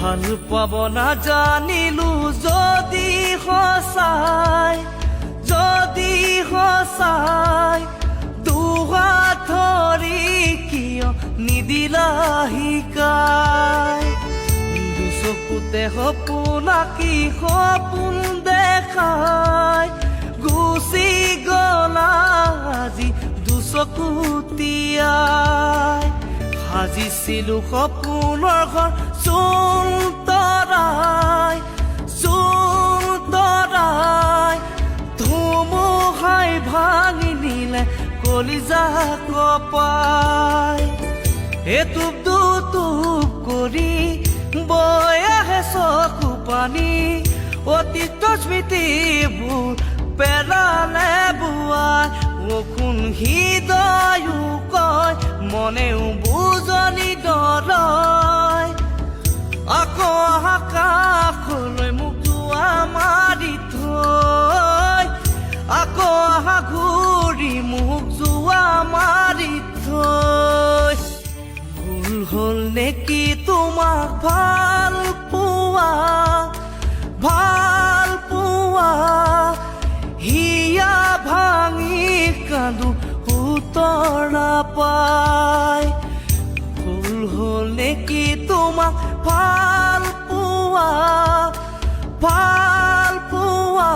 ভাল পাব নাজানিলো যদি সঁচাই দুহাত ধৰি কিয় নিদিলা শিকাই দুচকুতে সপোন আঁকি সপোন দেখাই গুচি গলা আজি দুচকুতিয়াই সাজিছিলো সপোনৰ ঘৰ চোন তৰাই ধুমুহাই ভাঙি নিলে কলিজা কপাই এটুপ দুটুপ কৰি বৈ আহে চকু পানী অতীতৰ স্মৃতিবোৰ পেলালে বোৱাই কোন হৃদয়ো কয় মনেও বুজনি দৰয় আকৌ আকাশলৈ মোক যোৱা মাৰি থৈ আকৌ ঘূৰি মোক যোৱা মাৰি থৈ ভুল হ'ল নেকি তোমাক ভাল পোৱা হিয়া ভাঙি কান্দো উত্তৰ নাপাই ভুল হ'ল নেকি তোমাক ভাল পোৱা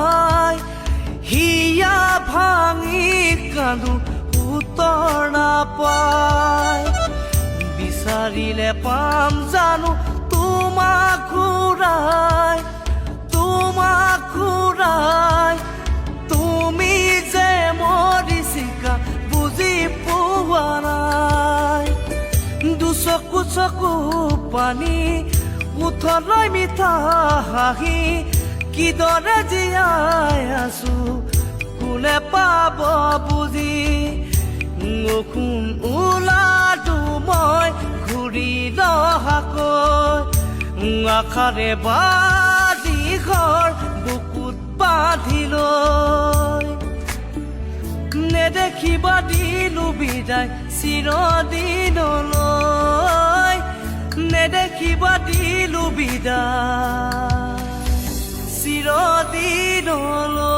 হিয়া ভাঙি কান্দো উত্তৰ নাপাই বিচাৰিলে পাম জানো তোমাক ঘূৰাই তুমি যে মৰিছিকা বুজি পোৱা নাই দুচকু পানী ওঠলৈ মিঠা হাঁহি কিদৰে জীয়াই আছো কোনে পাব বুজি কোন ওলালো মই ঘূৰি নহাকৈ আশাৰে বাজি ঘৰ বুকুত বান্ধি লৈ নেদেখিবা দিলো বিদায় চিৰদিনলৈ নেদেখিবা দিলো বিদায় চিৰদিনলৈ